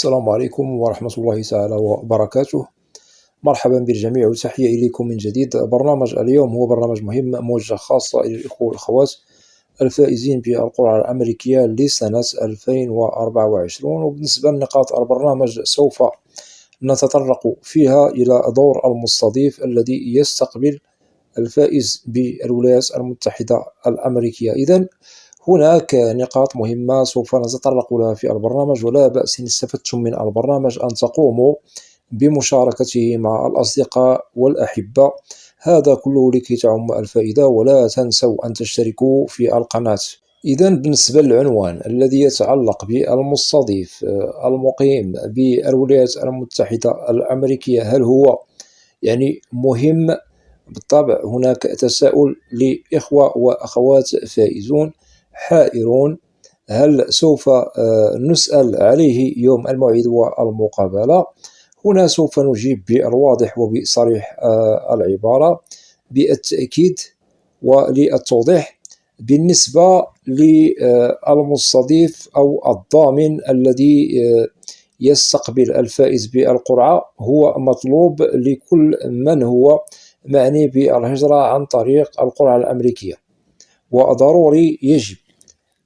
السلام عليكم ورحمة الله تعالى وبركاته. مرحبا بالجميع وتحية إليكم من جديد. برنامج اليوم هو برنامج مهم موجه خاصة إلى الإخوة والأخوات الفائزين بالقرعة الأمريكية لسنة 2024. وبالنسبة لنقاط البرنامج سوف نتطرق فيها إلى دور المستضيف الذي يستقبل الفائز بالولايات المتحدة الأمريكية. إذن هناك نقاط مهمة سوف نتطرق لها في البرنامج، ولا بأس إن استفدتم من البرنامج أن تقوموا بمشاركته مع الأصدقاء والأحبة، هذا كله لكي تعم الفائدة. ولا تنسوا أن تشتركوا في القناة. إذن بالنسبة للعنوان الذي يتعلق بالمستضيف المقيم بالولايات المتحدة الأمريكية، هل هو مهم؟ بالطبع هناك تساؤل لإخوة وأخوات فائزون حائرون، هل سوف نسأل عليه يوم الموعد والمقابلة؟ هنا سوف نجيب بالواضح وبصريح العبارة بالتأكيد وللتوضيح. بالنسبة للمستضيف أو الضامن الذي يستقبل الفائز بالقرعة، هو مطلوب لكل من هو معني بالهجرة عن طريق القرعة الأمريكية، وضروري يجب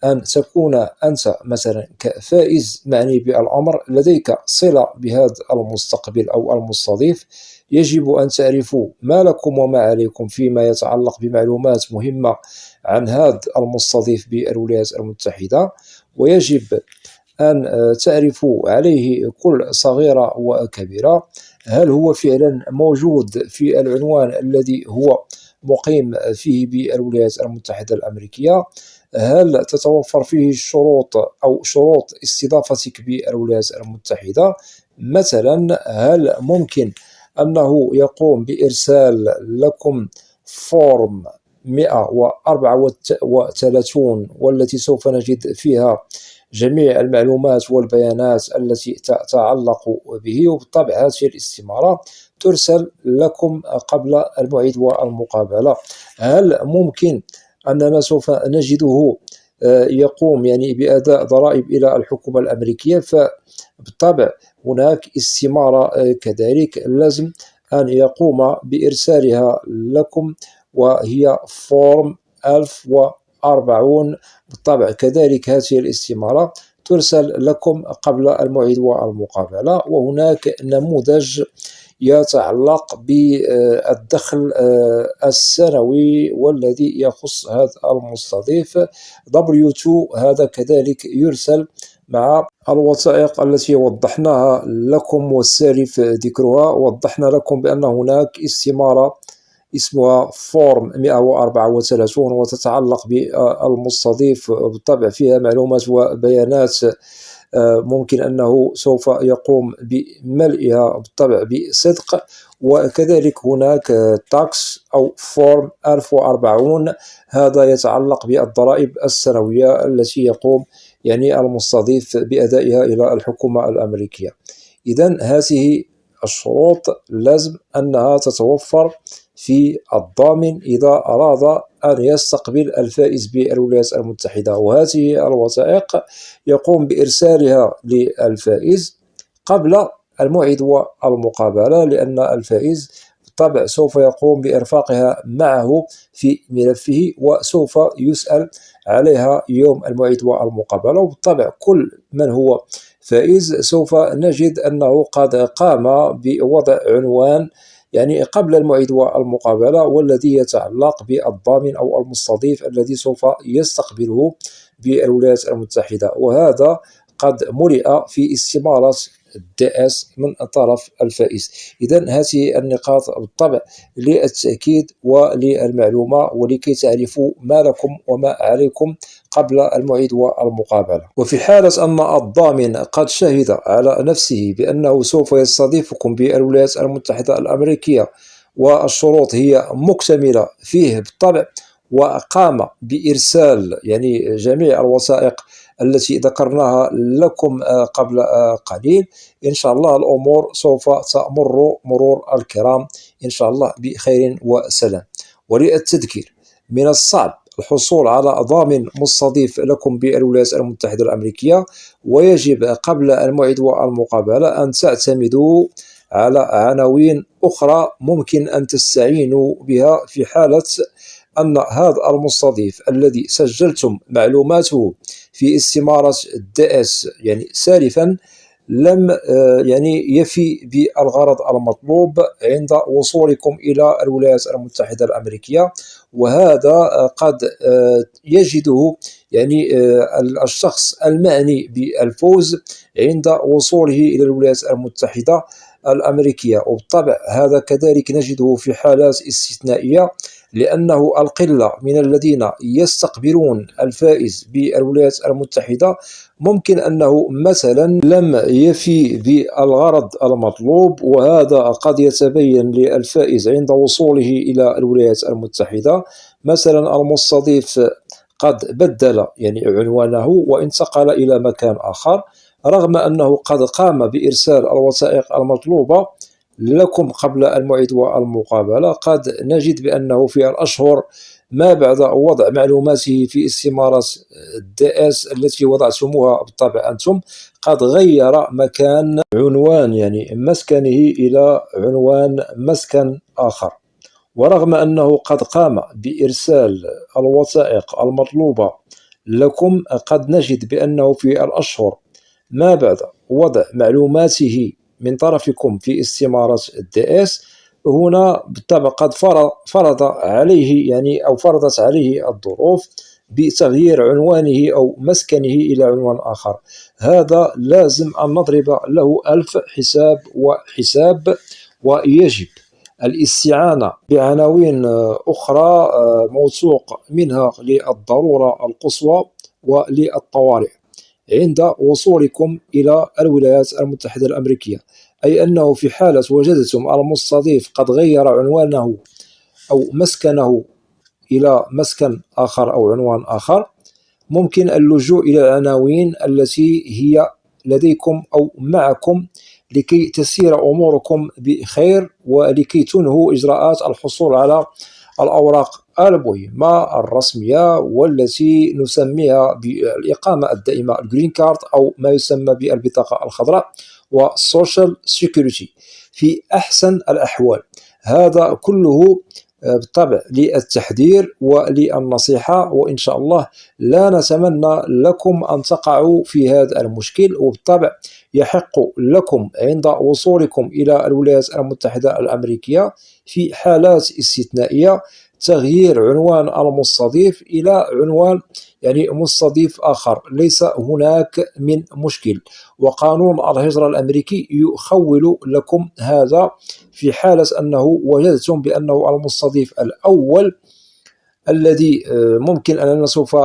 أن تكون أنت مثلا كفائز معني بالأمر لديك صلة بهذا المستقبل أو المستضيف. يجب أن تعرفوا ما لكم وما عليكم فيما يتعلق بمعلومات مهمة عن هذا المستضيف بالولايات المتحدة، ويجب أن تعرفوا عليه كل صغيرة وكبيرة. هل هو فعلا موجود في العنوان الذي هو مقيم فيه بالولايات المتحدة الأمريكية؟ هل تتوفر فيه الشروط أو شروط استضافتك بالولايات المتحدة؟ مثلا هل ممكن أنه يقوم بإرسال لكم فورم 134 والتي سوف نجد فيها جميع المعلومات والبيانات التي تتعلق به، وبالطبع هذه الاستمارة ترسل لكم قبل الموعد والمقابلة. هل ممكن أننا سوف نجده يقوم بأداء ضرائب إلى الحكومة الأمريكية؟ فبالطبع هناك استمارة كذلك لازم أن يقوم بإرسالها لكم، وهي فورم 1040. بالطبع كذلك هذه الاستمارة ترسل لكم قبل الموعد والمقابلة. وهناك نموذج يتعلق بالدخل السنوي والذي يخص هذا المستضيف W2، هذا كذلك يرسل مع الوثائق التي وضحناها لكم والسالف ذكرها. وضحنا لكم بأن هناك استمارة اسمها فورم 134 وتتعلق بالمستضيف، بالطبع فيها معلومات وبيانات ممكن أنه سوف يقوم بملئها بالطبع بصدق. وكذلك هناك تاكس أو فورم 1040، هذا يتعلق بالضرائب السنوية التي يقوم المستضيف بأدائها إلى الحكومة الأمريكية. إذن هذه الشروط لازم أنها تتوفر في الضامن إذا أراد أن يستقبل الفائز بالولايات المتحدة، وهذه الوثائق يقوم بإرسالها للفائز قبل الموعد والمقابلة، لأن الفائز بالطبع سوف يقوم بإرفاقها معه في ملفه وسوف يسأل عليها يوم الموعد والمقابلة. وبالطبع كل من هو فائز سوف نجد أنه قد قام بوضع عنوان قبل الموعد والمقابلة، والذي يتعلق بالضامن أو المستضيف الذي سوف يستقبله بالولايات المتحدة، وهذا قد ملئ في استمارة DS من طرف الفائز. إذن هذه النقاط بالطبع للتأكيد وللمعلومة ولكي تعرفوا ما لكم وما عليكم قبل الموعد والمقابلة. وفي حالة أن الضامن قد شهد على نفسه بأنه سوف يستضيفكم بالولايات المتحدة الأمريكية والشروط هي مكتملة فيه بالطبع، وقام بإرسال جميع الوثائق التي ذكرناها لكم قبل قليل، إن شاء الله الأمور سوف تمر مرور الكرام إن شاء الله بخير وسلام. وللتذكير، من الصعب الحصول على ضامن مستضيف لكم بالولايات المتحدة الأمريكية، ويجب قبل الموعد والمقابلة أن تعتمدوا على عناوين أخرى ممكن أن تستعينوا بها في حالة أن هذا المستضيف الذي سجلتم معلوماته في استمارة DS يعني سالفا لم يفي بالغرض المطلوب عند وصولكم إلى الولايات المتحدة الأمريكية. وهذا قد يجده الشخص المعني بالفوز عند وصوله إلى الولايات المتحدة الأمريكية. وبالطبع هذا كذلك نجده في حالات استثنائية، لأنه القلة من الذين يستقبلون الفائز بالولايات المتحدة ممكن أنه مثلا لم يفي بالغرض المطلوب، وهذا قد يتبين للفائز عند وصوله إلى الولايات المتحدة. مثلا المستضيف قد بدل عنوانه وانتقل إلى مكان آخر، رغم أنه قد قام بإرسال الوثائق المطلوبة لكم قبل الموعد والمقابلة. قد نجد بأنه في الأشهر ما بعد وضع معلوماته في استمارة DS التي وضعتموها بالطبع أنتم، قد غير مكان عنوان مسكنه إلى عنوان مسكن آخر. ورغم أنه قد قام بإرسال الوثائق المطلوبة لكم، قد نجد بأنه في الأشهر ما بعد وضع معلوماته من طرفكم في استمارة DS، هنا بالطبع قد فرض عليه أو فرضت عليه الظروف بتغيير عنوانه أو مسكنه إلى عنوان آخر. هذا لازم أن نضرب له ألف حساب وحساب، ويجب الاستعانة بعناوين أخرى موثوق منها للضرورة القصوى وللطوارئ عند وصولكم إلى الولايات المتحدة الأمريكية. أي أنه في حالة وجدتم المستضيف قد غير عنوانه أو مسكنه إلى مسكن آخر أو عنوان آخر، ممكن اللجوء إلى العناوين التي هي لديكم أو معكم لكي تسير أموركم بخير، ولكي تنهوا إجراءات الحصول على الأوراق المهمة الرسمية والتي نسميها بالإقامة الدائمة الجرين كارد، أو ما يسمى بالبطاقة الخضراء والسوشيال سيكوريتي في أحسن الأحوال. هذا كله بالطبع للتحذير وللنصيحة، وإن شاء الله لا نتمنى لكم أن تقعوا في هذا المشكل. وبالطبع يحق لكم عند وصولكم إلى الولايات المتحدة الأمريكية في حالات استثنائية تغيير عنوان المستضيف إلى عنوان مستضيف آخر، ليس هناك من مشكل. وقانون الهجرة الأمريكي يخول لكم هذا في حالة أنه وجدتم بأنه المستضيف الأول الذي ممكن أننا سوف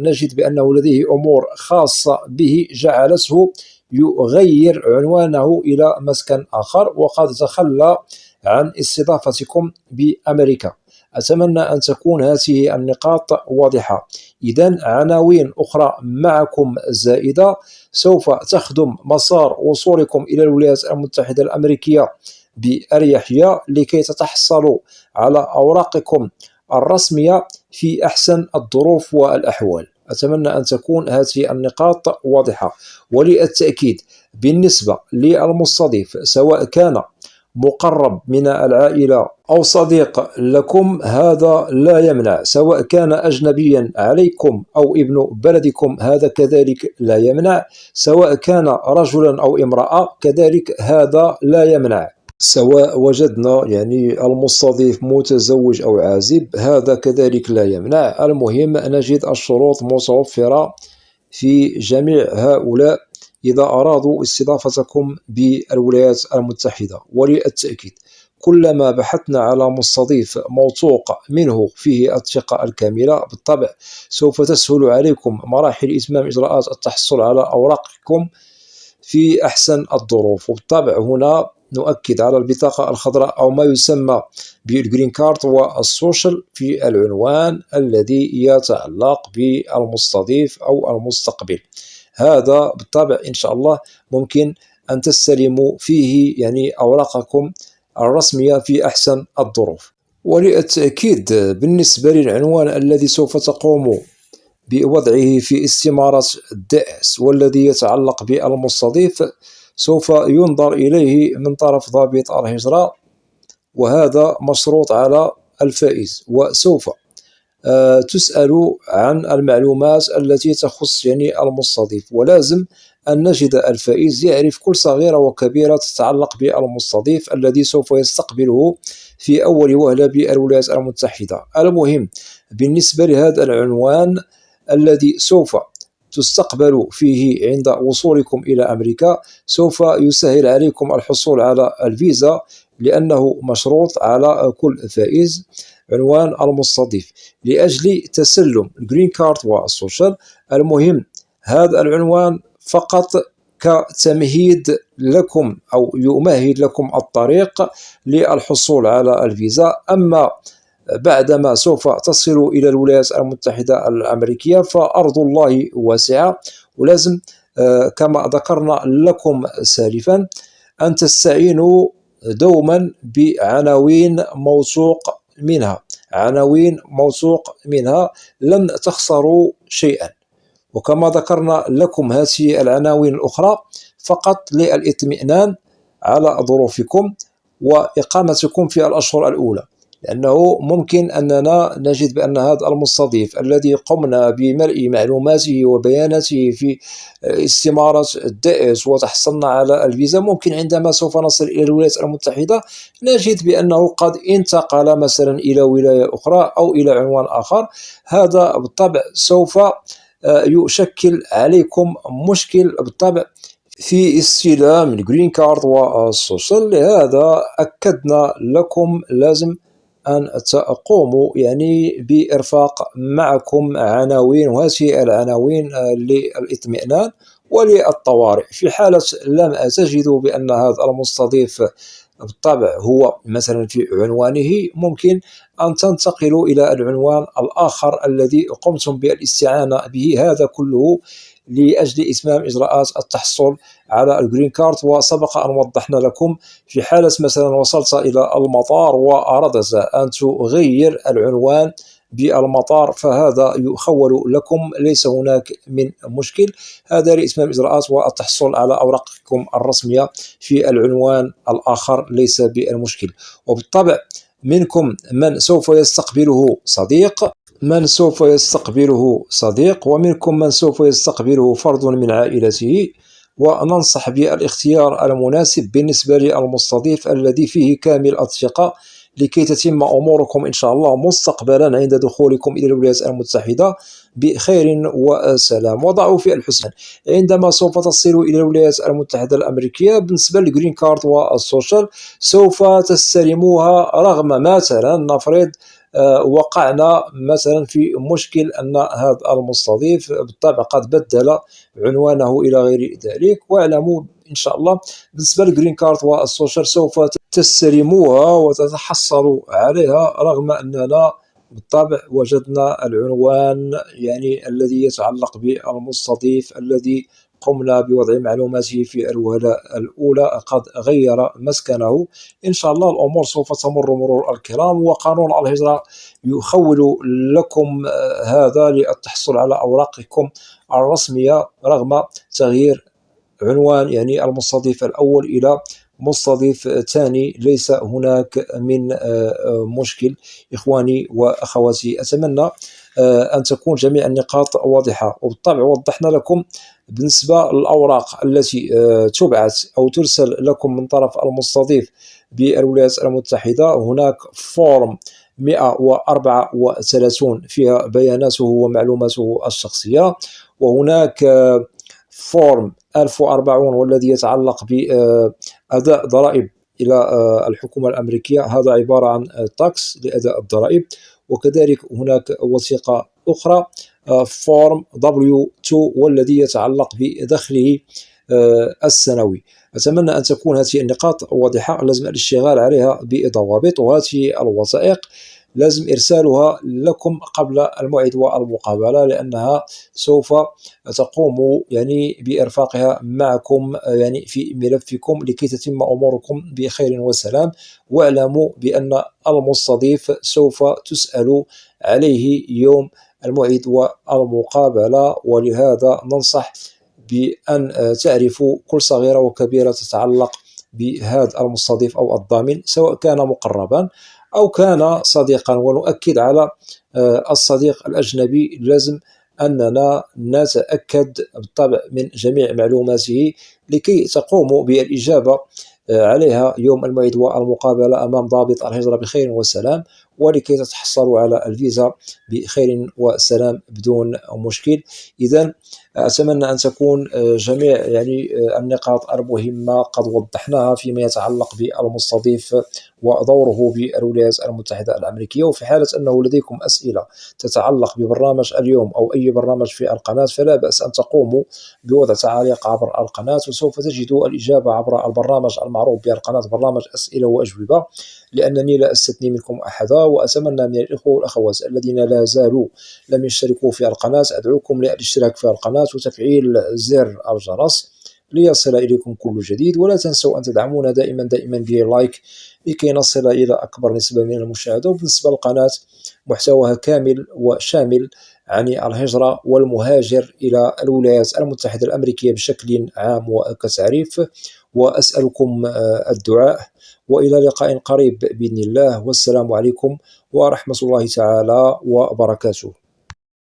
نجد بأنه لديه أمور خاصة به جعلته يغير عنوانه إلى مسكن آخر، وقد تخلى عن استضافتكم بأمريكا. أتمنى أن تكون هذه النقاط واضحة. إذن عناوين أخرى معكم زائدة سوف تخدم مسار وصولكم إلى الولايات المتحدة الأمريكية بأريحية لكي تتحصلوا على أوراقكم الرسمية في أحسن الظروف والأحوال. أتمنى أن تكون هذه النقاط واضحة. وللتأكيد بالنسبة للمستضيف، سواء كان مقرب من العائلة أو صديق لكم، هذا لا يمنع. سواء كان أجنبيا عليكم أو ابن بلدكم، هذا كذلك لا يمنع. سواء كان رجلا أو امرأة كذلك هذا لا يمنع. سواء وجدنا المستضيف متزوج أو عازب، هذا كذلك لا يمنع. المهم نجد الشروط متوفرة في جميع هؤلاء إذا أرادوا استضافتكم بالولايات المتحدة. وللتأكيد كلما بحثنا على مستضيف موثوق منه فيه الثقة الكاملة، بالطبع سوف تسهل عليكم مراحل إتمام إجراءات التحصل على أوراقكم في أحسن الظروف. وبالطبع هنا نؤكد على البطاقة الخضراء أو ما يسمى بالجرين كارد والسوشيال في العنوان الذي يتعلق بالمستضيف أو المستقبل. هذا بالطبع إن شاء الله ممكن أن تستلموا فيه أوراقكم الرسمية في أحسن الظروف. وللتأكيد بالنسبة للعنوان الذي سوف تقوم بوضعه في استمارة الدائس والذي يتعلق بالمستضيف، سوف ينظر إليه من طرف ضابط الهجرة، وهذا مشروط على الفائز، وسوف تسأل عن المعلومات التي تخص يعني المستضيف، ولازم أن نجد الفائز يعرف كل صغيرة وكبيرة تتعلق بالمستضيف الذي سوف يستقبله في أول وهلة بالولايات المتحدة. المهم بالنسبة لهذا العنوان الذي سوف تستقبل فيه عند وصولكم إلى أمريكا، سوف يسهل عليكم الحصول على الفيزا، لأنه مشروط على كل فائز عنوان المستضيف لأجل تسلم الجرين كارد والسوشيال. المهم هذا العنوان فقط كتمهيد لكم أو يمهد لكم الطريق للحصول على الفيزا. أما بعدما سوف تصلوا إلى الولايات المتحدة الأمريكية فأرض الله واسعة، ولازم كما ذكرنا لكم سالفا أن تستعينوا دوما بعناوين موثوق منها لن تخسروا شيئا. وكما ذكرنا لكم هذه العناوين الأخرى فقط للإطمئنان على ظروفكم وإقامتكم في الأشهر الأولى، لأنه ممكن أننا نجد بأن هذا المستضيف الذي قمنا بملء معلوماته وبياناته في استمارة الدائس وتحصلنا على الفيزا، ممكن عندما سوف نصل إلى الولايات المتحدة نجد بأنه قد انتقل مثلا إلى ولاية أخرى أو إلى عنوان آخر. هذا بالطبع سوف يشكل عليكم مشكل بالطبع في استلام الجرين كارد والسوشيال. لهذا أكدنا لكم لازم أن تقوموا يعني بإرفاق معكم عناوين، وهذه العناوين للإطمئنان وللطوارئ. في حالة لم تجدوا بأن هذا المستضيف بالطبع هو مثلا في عنوانه، ممكن أن تنتقلوا إلى العنوان الآخر الذي قمتم بالاستعانة به، هذا كله لأجل إتمام إجراءات التحصل على الجرين كارد. وسبق أن وضحنا لكم في حالة مثلا وصلت إلى المطار وأردت أن تغير العنوان بالمطار فهذا يخول لكم، ليس هناك من مشكل، هذا لإتمام إجراءات والتحصل على أوراقكم الرسمية في العنوان الآخر ليس بالمشكل. وبالطبع منكم من سوف يستقبله صديق ومنكم من سوف يستقبله فرد من عائلته، وننصح بالاختيار المناسب بالنسبة للمستضيف الذي فيه كامل الثقة لكي تتم أموركم إن شاء الله مستقبلا عند دخولكم إلى الولايات المتحدة بخير وسلام. وضعوا في الحسبان عندما سوف تصلوا إلى الولايات المتحدة الأمريكية بالنسبة للجرين كارد والسوشيال سوف تستلموها، رغم مثلا نفرض وقعنا مثلا في مشكل أن هذا المستضيف بالطبع قد بدل عنوانه إلى غير ذلك. واعلموا إن شاء الله بالنسبة للجرين كارد والسوشيال سوف تستلموها وتتحصلوا عليها، رغم أننا بالطبع وجدنا العنوان يعني الذي يتعلق بالمستضيف الذي قمنا بوضع معلوماته في الوهلة الأولى قد غير مسكنه. إن شاء الله الأمور سوف تمر مرور الكرام، وقانون الهجرة يخول لكم هذا للتحصل على أوراقكم الرسمية رغم تغيير عنوان يعني المستضيف الأول إلى مستضيف ثاني. ليس هناك من مشكل إخواني وأخواتي. أتمنى أن تكون جميع النقاط واضحة. وبالطبع وضحنا لكم بالنسبة للأوراق التي تبعث أو ترسل لكم من طرف المستضيف بالولايات المتحدة. هناك فورم 134 فيها بياناته ومعلوماته الشخصية، وهناك فورم 1040 والذي يتعلق بأداء ضرائب إلى الحكومة الأمريكية، هذا عبارة عن تاكس لأداء الضرائب. وكذلك هناك وثيقة أخرى فورم W2 والذي يتعلق بدخله السنوي. أتمنى أن تكون هذه النقاط واضحة، لازم الاشتغال عليها بضوابط، وهذه الوثائق لازم إرسالها لكم قبل الموعد والمقابلة، لأنها سوف تقوم يعني بإرفاقها معكم يعني في ملفكم لكي تتم أموركم بخير وسلام. واعلموا بأن المستضيف سوف تسأل عليه يوم الموعد والمقابلة، ولهذا ننصح بأن تعرفوا كل صغيرة وكبيرة تتعلق بهذا المستضيف أو الضامن، سواء كان مقربا أو كان صديقا. ونؤكد على الصديق الأجنبي، لازم أننا نتأكد بالطبع من جميع معلوماته لكي تقوموا بالإجابة عليها يوم الموعد والمقابلة أمام ضابط الهجرة بخير وسلام، ولكي تتحصلوا على الفيزا بخير وسلام بدون مشكل. إذن أتمنى أن تكون جميع يعني النقاط المهمة قد وضحناها فيما يتعلق بالمستضيف ودوره بالولايات المتحدة الأمريكية. وفي حالة أنه لديكم أسئلة تتعلق ببرنامج اليوم أو أي برنامج في القناة، فلا بأس أن تقوموا بوضع تعاليق عبر القناة، وسوف تجدوا الإجابة عبر البرنامج المعروف بالقناة، برنامج أسئلة وأجوبة، لأنني لا أستثني منكم أحدا. وأتمنى من الإخوة والأخوات الذين لا زالوا لم يشتركوا في القناة، أدعوكم للاشتراك في القناة وتفعيل زر الجرس ليصل إليكم كل جديد. ولا تنسوا أن تدعمونا دائما بلايك لكي نصل إلى أكبر نسبة من المشاهدة. وبالنسبة للقناة، محتواها كامل وشامل عن الهجرة والمهاجر إلى الولايات المتحدة الأمريكية بشكل عام وكتعريف. وأسألكم الدعاء، وإلى لقاء قريب بإذن الله، والسلام عليكم ورحمة الله تعالى وبركاته.